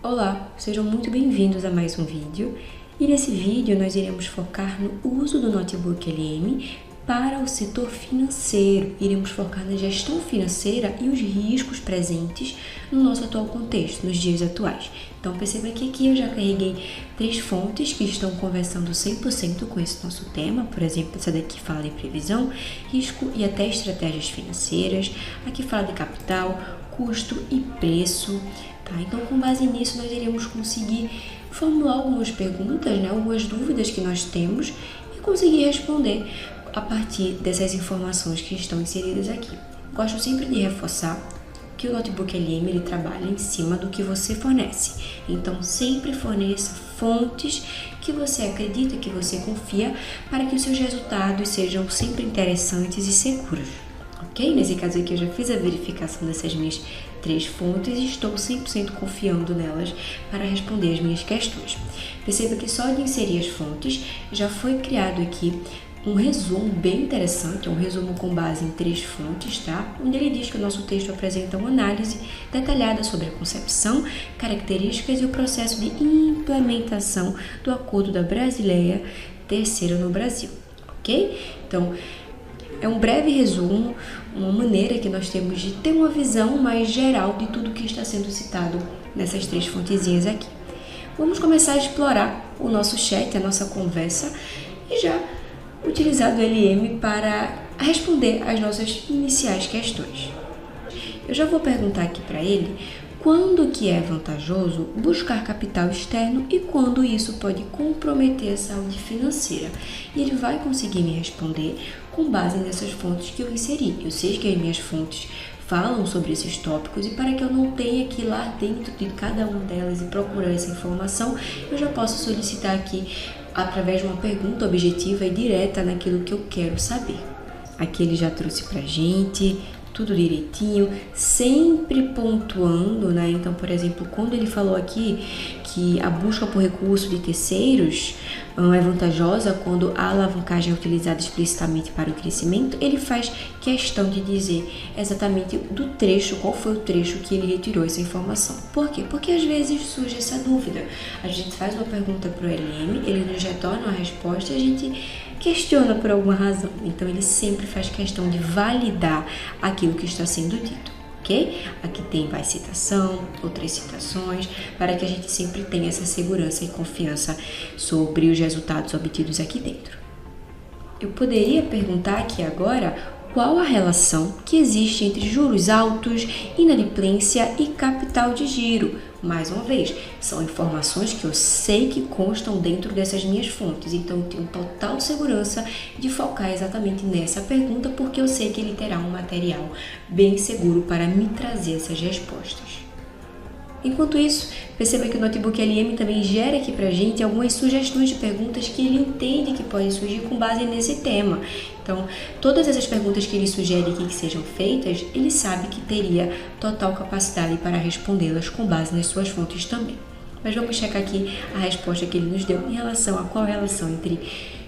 Olá, sejam muito bem-vindos a mais um vídeo. E nesse vídeo nós iremos focar no uso do Notebook LM para o setor financeiro. Iremos focar na gestão financeira e os riscos presentes no nosso atual contexto, nos dias atuais. Então perceba que aqui eu já carreguei 3 fontes que estão conversando 100% com esse nosso tema. Por exemplo, essa daqui fala de previsão, risco e até estratégias financeiras. Aqui fala de capital, custo e preço. Tá? Então, com base nisso, nós iremos conseguir formular algumas perguntas, algumas dúvidas que nós temos e conseguir responder a partir dessas informações que estão inseridas aqui. Gosto sempre de reforçar que o Notebook LM ele trabalha em cima do que você fornece. Então, sempre forneça fontes que você acredita, que você confia, para que os seus resultados sejam sempre interessantes e seguros. Ok? Nesse caso aqui eu já fiz a verificação dessas minhas 3 fontes e estou 100% confiando nelas para responder as minhas questões. Perceba que só de inserir as fontes já foi criado aqui um resumo bem interessante, um resumo com base em 3 fontes, tá? Onde ele diz que o nosso texto apresenta uma análise detalhada sobre a concepção, características e o processo de implementação do Acordo da Basileia III no Brasil, ok? Então, é um breve resumo, uma maneira que nós temos de ter uma visão mais geral de tudo que está sendo citado nessas 3 fontezinhas aqui. Vamos começar a explorar o nosso chat, a nossa conversa, e já utilizar o LM para responder às nossas iniciais questões. Eu já vou perguntar aqui para ele quando que é vantajoso buscar capital externo e quando isso pode comprometer a saúde financeira. E ele vai conseguir me responder com base nessas fontes que eu inseri. Eu sei que as minhas fontes falam sobre esses tópicos e para que eu não tenha que ir lá dentro de cada uma delas e procurar essa informação, eu já posso solicitar aqui através de uma pergunta objetiva e direta naquilo que eu quero saber. Aqui ele já trouxe pra gente tudo direitinho, sempre pontuando, Então, por exemplo, quando ele falou aqui que a busca por recurso de terceiros é vantajosa quando a alavancagem é utilizada explicitamente para o crescimento, ele faz questão de dizer exatamente do trecho, qual foi o trecho que ele retirou essa informação. Por quê? Porque às vezes surge essa dúvida. A gente faz uma pergunta para o LM, ele nos retorna a resposta e a gente questiona por alguma razão. Então, ele sempre faz questão de validar aquilo que está sendo dito, ok? Aqui tem mais citação, outras citações, para que a gente sempre tenha essa segurança e confiança sobre os resultados obtidos aqui dentro. Eu poderia perguntar aqui agora qual a relação que existe entre juros altos, inadimplência e capital de giro. Mais uma vez, são informações que eu sei que constam dentro dessas minhas fontes, então eu tenho total segurança de focar exatamente nessa pergunta, porque eu sei que ele terá um material bem seguro para me trazer essas respostas. Enquanto isso, perceba que o Notebook LM também gera aqui pra gente algumas sugestões de perguntas que ele entende que podem surgir com base nesse tema. Então, todas essas perguntas que ele sugere aqui que sejam feitas, ele sabe que teria total capacidade para respondê-las com base nas suas fontes também. Mas vamos checar aqui a resposta que ele nos deu em relação a qual a relação entre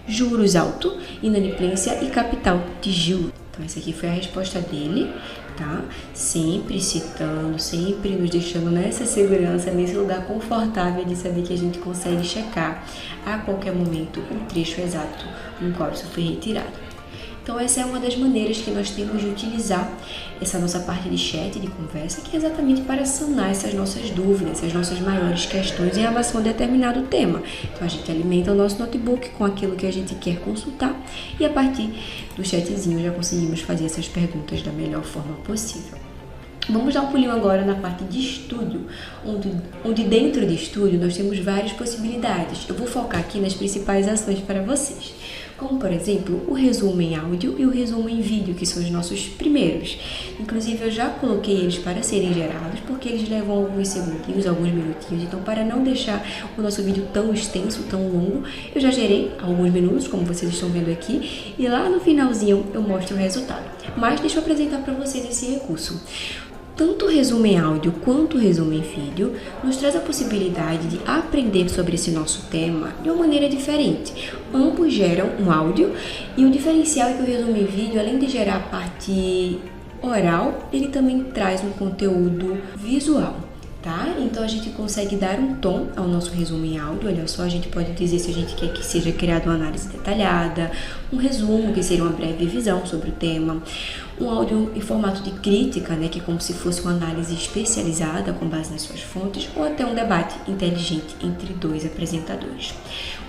juros alto, inadimplência e capital de giro. Então, essa aqui foi a resposta dele, tá? Sempre citando, sempre nos deixando nessa segurança, nesse lugar confortável de saber que a gente consegue checar a qualquer momento o trecho exato no qual isso foi retirado. Então, essa é uma das maneiras que nós temos de utilizar essa nossa parte de chat, de conversa, que é exatamente para sanar essas nossas dúvidas, essas nossas maiores questões em relação a determinado tema. Então, a gente alimenta o nosso notebook com aquilo que a gente quer consultar e a partir do chatzinho já conseguimos fazer essas perguntas da melhor forma possível. Vamos dar um pulinho agora na parte de estúdio, onde dentro de estúdio nós temos várias possibilidades. Eu vou focar aqui nas principais ações para vocês, como por exemplo o resumo em áudio e o resumo em vídeo, que são os nossos primeiros. Inclusive eu já coloquei eles para serem gerados, porque eles levam alguns segundinhos, alguns minutinhos, então para não deixar o nosso vídeo tão extenso, tão longo, eu já gerei alguns minutos, como vocês estão vendo aqui, e lá no finalzinho eu mostro o resultado. Mas deixa eu apresentar para vocês esse recurso. Tanto o resumo em áudio quanto o resumo em vídeo nos traz a possibilidade de aprender sobre esse nosso tema de uma maneira diferente. Ambos geram um áudio e o diferencial é que o resumo em vídeo, além de gerar a parte oral, ele também traz um conteúdo visual. tá? Então a gente consegue dar um tom ao nosso resumo em áudio. Olha só, a gente pode dizer se a gente quer que seja criada uma análise detalhada, um resumo, que seria uma breve visão sobre o tema, um áudio em formato de crítica, né, que é como se fosse uma análise especializada com base nas suas fontes, ou até um debate inteligente entre dois apresentadores.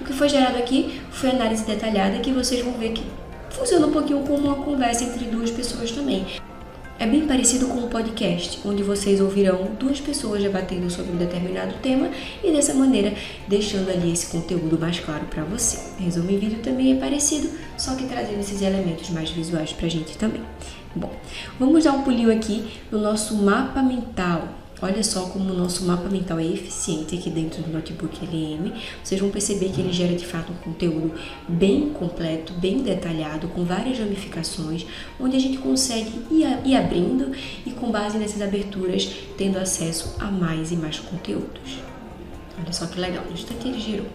O que foi gerado aqui foi análise detalhada, que vocês vão ver que funciona um pouquinho como uma conversa entre duas pessoas também. É bem parecido com um podcast, onde vocês ouvirão duas pessoas debatendo sobre um determinado tema e dessa maneira deixando ali esse conteúdo mais claro para você. Resumo em vídeo também é parecido, só que trazendo esses elementos mais visuais para a gente também. Bom, vamos dar um pulinho aqui no nosso mapa mental. Olha só como o nosso mapa mental é eficiente aqui dentro do Notebook LM. Vocês vão perceber que ele gera de fato um conteúdo bem completo, bem detalhado, com várias ramificações, onde a gente consegue ir abrindo e com base nessas aberturas tendo acesso a mais e mais conteúdos. Olha só que legal, no instante ele girou.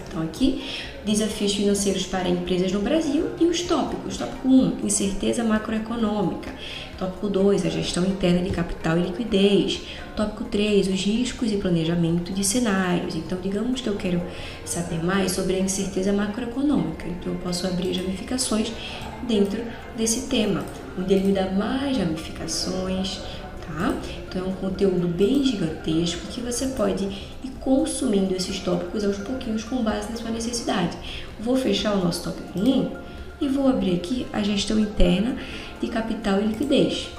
Então aqui, desafios financeiros para empresas no Brasil e os tópicos. Tópico 1, incerteza macroeconômica. Tópico 2, a gestão interna de capital e liquidez. Tópico 3, os riscos e planejamento de cenários. Então, digamos que eu quero saber mais sobre a incerteza macroeconômica. Então, eu posso abrir as ramificações dentro desse tema, onde ele me dá mais ramificações, tá? Então, é um conteúdo bem gigantesco que você pode ir consumindo esses tópicos aos pouquinhos com base na sua necessidade. Vou fechar o nosso tópico 1 e vou abrir aqui a gestão interna de capital e liquidez.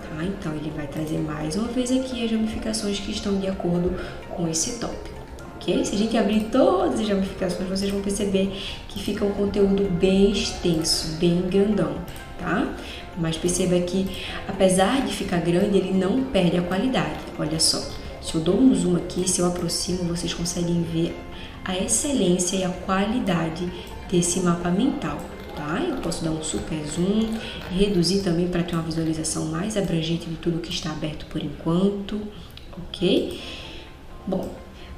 Tá? Então, ele vai trazer mais uma vez aqui as ramificações que estão de acordo com esse tópico. Okay? Se a gente abrir todas as ramificações, vocês vão perceber que fica um conteúdo bem extenso, bem grandão. Tá? Mas perceba que, apesar de ficar grande, ele não perde a qualidade. Olha só, se eu dou um zoom aqui, se eu aproximo, vocês conseguem ver a excelência e a qualidade desse mapa mental. Tá? Eu posso dar um super zoom, reduzir também para ter uma visualização mais abrangente de tudo que está aberto por enquanto, ok? Bom,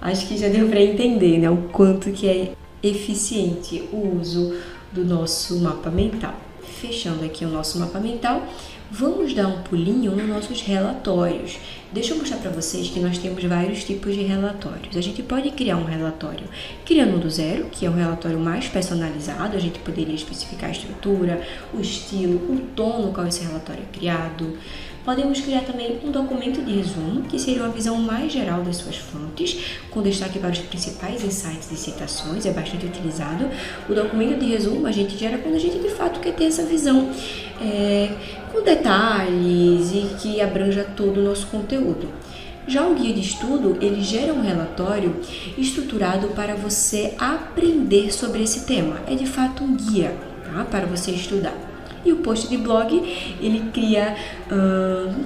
acho que já deu para entender, né, o quanto que é eficiente o uso do nosso mapa mental. Fechando aqui o nosso mapa mental, vamos dar um pulinho nos nossos relatórios. Deixa eu mostrar para vocês que nós temos vários tipos de relatórios. A gente pode criar um relatório criando do zero, que é um relatório mais personalizado. A gente poderia especificar a estrutura, o estilo, o tom no qual esse relatório é criado. Podemos criar também um documento de resumo, que seria uma visão mais geral das suas fontes, com destaque para os principais insights e citações, é bastante utilizado. O documento de resumo a gente gera quando a gente de fato quer ter essa visão com detalhes e que abranja todo o nosso conteúdo. Já o guia de estudo, ele gera um relatório estruturado para você aprender sobre esse tema. É de fato um guia, tá? Para você estudar. E o post de blog, ele cria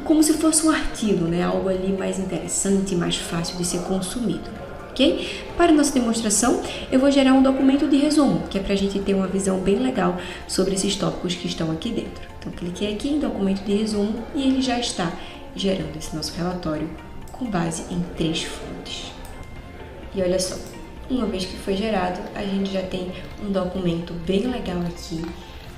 como se fosse um artigo, né? Algo ali mais interessante, mais fácil de ser consumido, ok? Para a nossa demonstração, eu vou gerar um documento de resumo, que é para a gente ter uma visão bem legal sobre esses tópicos que estão aqui dentro. Então, cliquei aqui em documento de resumo e ele já está gerando esse nosso relatório com base em 3 fontes. E olha só, uma vez que foi gerado, a gente já tem um documento bem legal aqui,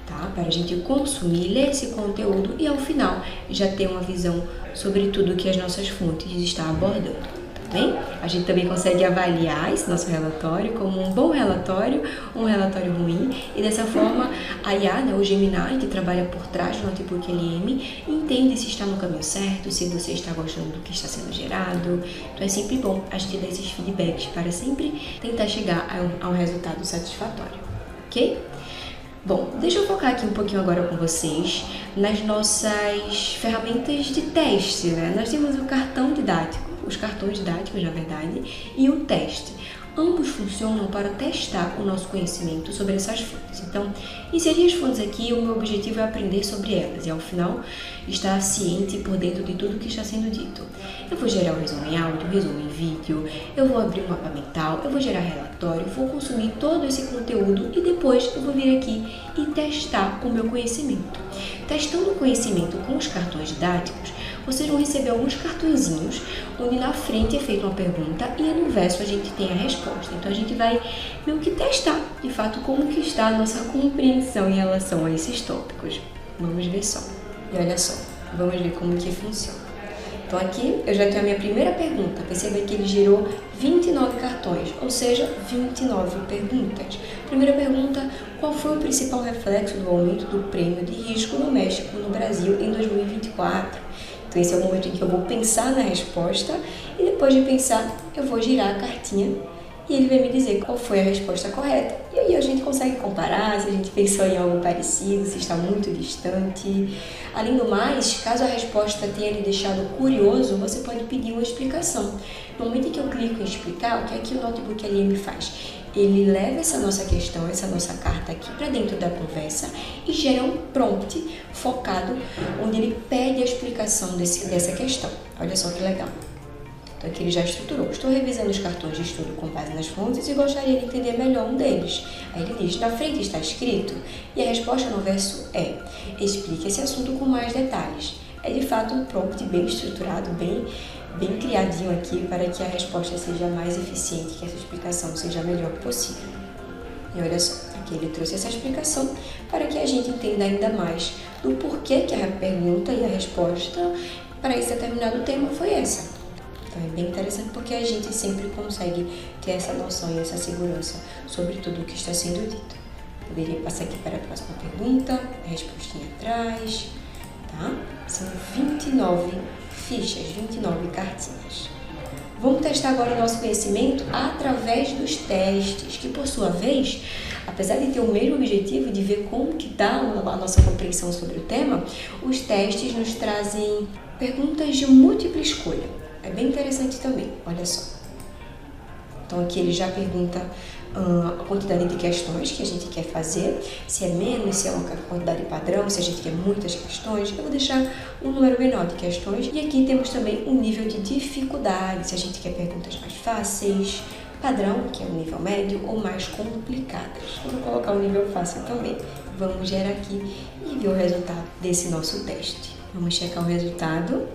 tá? Para a gente consumir, ler esse conteúdo e ao final já ter uma visão sobre tudo que as nossas fontes estão abordando, tá bem? A gente também consegue avaliar esse nosso relatório como um bom relatório ou um relatório ruim e dessa forma a IA, né, o Gemini, que trabalha por trás do Notebook LM, entende se está no caminho certo, se você está gostando do que está sendo gerado. Então é sempre bom a gente dar esses feedbacks para sempre tentar chegar a um resultado satisfatório, ok? Bom, deixa eu focar aqui um pouquinho agora com vocês nas nossas ferramentas de teste, né? Nós temos o cartão didático, os cartões didáticos, na verdade, e o teste. Ambos funcionam para testar o nosso conhecimento sobre essas fontes. Então, inserir as fontes aqui, o meu objetivo é aprender sobre elas e, ao final, estar ciente por dentro de tudo que está sendo dito. Eu vou gerar um resumo em áudio, um resumo em vídeo, eu vou abrir um mapa mental, eu vou gerar relatório, vou consumir todo esse conteúdo e depois eu vou vir aqui e testar o meu conhecimento. Testando o conhecimento com os cartões didáticos, vocês vão receber alguns cartõezinhos onde na frente é feita uma pergunta e no verso a gente tem a resposta. Então a gente vai meio que testar de fato como que está a nossa compreensão em relação a esses tópicos. Vamos ver só. E olha só, vamos ver como que funciona. Então aqui eu já tenho a minha primeira pergunta. Perceba que ele gerou 29 cartões, ou seja, 29 perguntas. Primeira pergunta: qual foi o principal reflexo do aumento do prêmio de risco no México no Brasil em 2024? Então esse é o momento em que eu vou pensar na resposta e depois de pensar eu vou girar a cartinha e ele vai me dizer qual foi a resposta correta. E aí a gente consegue comparar se a gente pensou em algo parecido, se está muito distante. Além do mais, caso a resposta tenha lhe deixado curioso, você pode pedir uma explicação. No momento em que eu clico em explicar, o que é que o Notebook LM faz? Ele leva essa nossa questão, essa nossa carta aqui para dentro da conversa e gera um prompt focado, onde ele pede a explicação dessa questão. Olha só que legal. Então aqui ele já estruturou. Estou revisando os cartões de estudo com base nas fontes e gostaria de entender melhor um deles. Aí ele diz: na frente está escrito, e a resposta no verso é: explique esse assunto com mais detalhes. É de fato um prompt bem estruturado, bem criadinho aqui para que a resposta seja mais eficiente, que essa explicação seja a melhor possível. E olha só, aqui ele trouxe essa explicação para que a gente entenda ainda mais do porquê que a pergunta e a resposta para esse determinado tema foi essa. Então é bem interessante porque a gente sempre consegue ter essa noção e essa segurança sobre tudo o que está sendo dito. Poderia passar aqui para a próxima pergunta, a respostinha atrás, tá? São 29 fichas, 29 cartinhas. Vamos testar agora o nosso conhecimento através dos testes, que por sua vez, apesar de ter o mesmo objetivo de ver como que está a nossa compreensão sobre o tema, os testes nos trazem perguntas de múltipla escolha. É bem interessante também, olha só. Então aqui ele já pergunta a quantidade de questões que a gente quer fazer, se é menos, se é uma quantidade padrão, se a gente quer muitas questões. Eu vou deixar um número menor de questões. E aqui temos também um nível de dificuldade, se a gente quer perguntas mais fáceis, padrão, que é um nível médio, ou mais complicadas. Eu vou colocar um nível fácil também. Vamos gerar aqui e ver o resultado desse nosso teste. Vamos checar o resultado.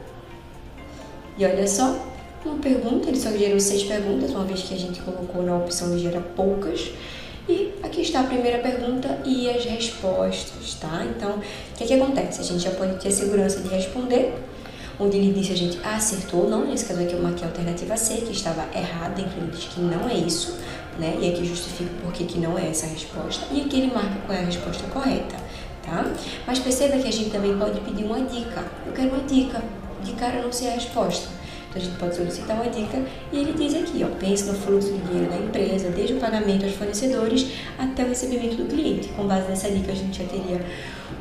E olha só, uma pergunta, ele só gerou 6 perguntas, uma vez que a gente colocou na opção de gerar poucas. E aqui está a primeira pergunta e as respostas, tá? Então, o que é que acontece? A gente já pode ter a segurança de responder, onde ele disse a gente acertou ou não. Nesse caso aqui eu marquei a alternativa C, que estava errada, então ele diz que não é isso, né? E aqui justifica por que não é essa a resposta. E aqui ele marca qual é a resposta correta, tá? Mas perceba que a gente também pode pedir uma dica. Eu quero uma dica. De cara eu não sei a resposta. Então a gente pode solicitar uma dica e ele diz aqui, ó, pense no fluxo de dinheiro da empresa, desde o pagamento aos fornecedores até o recebimento do cliente. Com base nessa dica a gente já teria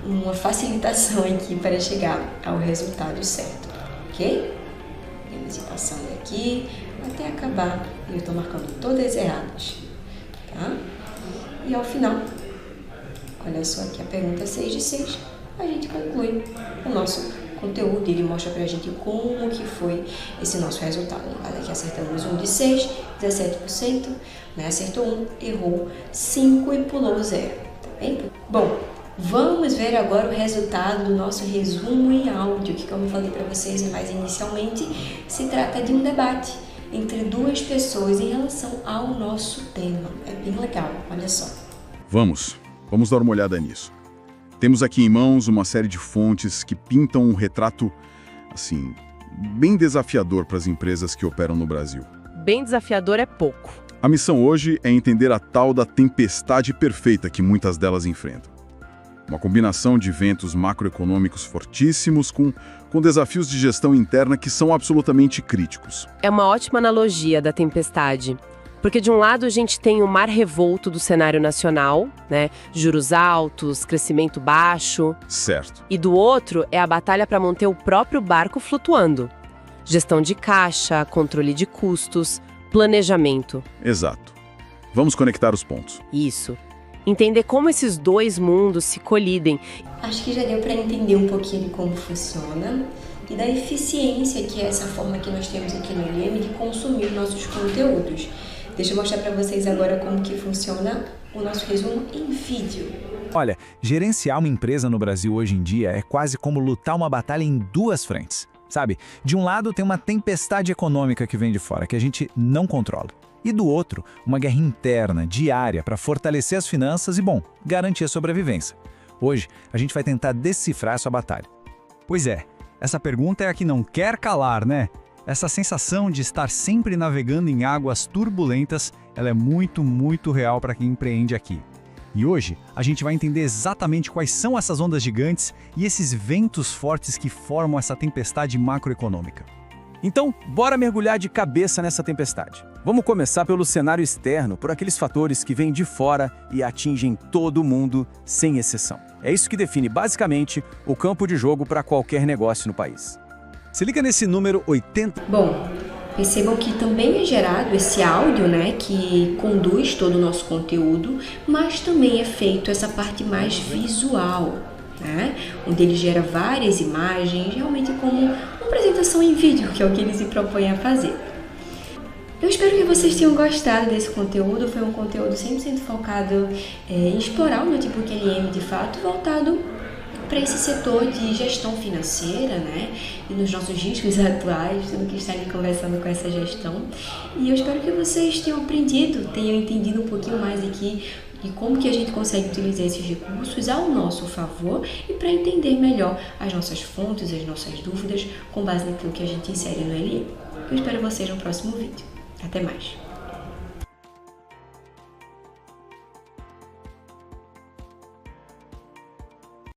uma facilitação aqui para chegar ao resultado certo, ok? Vamos ir passando aqui até acabar. Eu estou marcando todas erradas, tá? E ao final, olha só aqui a pergunta 6 de 6, a gente conclui o nosso conteúdo. Ele mostra pra gente como que foi esse nosso resultado. No caso aqui acertamos 1 de 6, 17%, né? Acertou 1, errou 5 e pulou 0, tá bem? Bom, vamos ver agora o resultado do nosso resumo em áudio, que como eu falei para vocês mais inicialmente, se trata de um debate entre duas pessoas em relação ao nosso tema. É bem legal, olha só. Vamos dar uma olhada nisso. Temos aqui em mãos uma série de fontes que pintam um retrato, assim, bem desafiador para as empresas que operam no Brasil. Bem desafiador é pouco. A missão hoje é entender a tal da tempestade perfeita que muitas delas enfrentam. Uma combinação de eventos macroeconômicos fortíssimos com desafios de gestão interna que são absolutamente críticos. É uma ótima analogia da tempestade. Porque de um lado a gente tem o mar revolto do cenário nacional, né? Juros altos, crescimento baixo. Certo. E do outro é a batalha para manter o próprio barco flutuando. Gestão de caixa, controle de custos, planejamento. Exato. Vamos conectar os pontos. Isso. Entender como esses dois mundos se colidem. Acho que já deu para entender um pouquinho de como funciona e da eficiência que é essa forma que nós temos aqui no LM de consumir nossos conteúdos. Deixa eu mostrar para vocês agora como que funciona o nosso resumo em vídeo. Olha, gerenciar uma empresa no Brasil hoje em dia é quase como lutar uma batalha em duas frentes, sabe? De um lado tem uma tempestade econômica que vem de fora, que a gente não controla. E do outro, uma guerra interna, diária, para fortalecer as finanças e, bom, garantir a sobrevivência. Hoje, a gente vai tentar decifrar essa batalha. Pois é, Essa pergunta é a que não quer calar, né? Essa sensação de estar sempre navegando em águas turbulentas, ela é muito, muito real para quem empreende aqui. E hoje, a gente vai entender exatamente quais são essas ondas gigantes e esses ventos fortes que formam essa tempestade macroeconômica. Então, bora mergulhar de cabeça nessa tempestade. Vamos começar pelo cenário externo, por aqueles fatores que vêm de fora e atingem todo mundo, sem exceção. É isso que define, basicamente, o campo de jogo para qualquer negócio no país. Se liga nesse número 80. Bom, percebam que também é gerado esse áudio, né, que conduz todo o nosso conteúdo, mas também é feito essa parte mais visual, né, onde ele gera várias imagens, realmente como uma apresentação em vídeo, que é o que ele se propõe a fazer. Eu espero que vocês tenham gostado desse conteúdo. Foi um conteúdo 100% focado em explorar o Notebook LM de fato, voltado para esse setor de gestão financeira, né? E nos nossos riscos atuais, tudo que está ali conversando com essa gestão. E eu espero que vocês tenham aprendido, tenham entendido um pouquinho mais aqui de como que a gente consegue utilizar esses recursos ao nosso favor e para entender melhor as nossas fontes, as nossas dúvidas, com base naquilo que a gente insere no LM. Eu espero vocês no próximo vídeo. Até mais!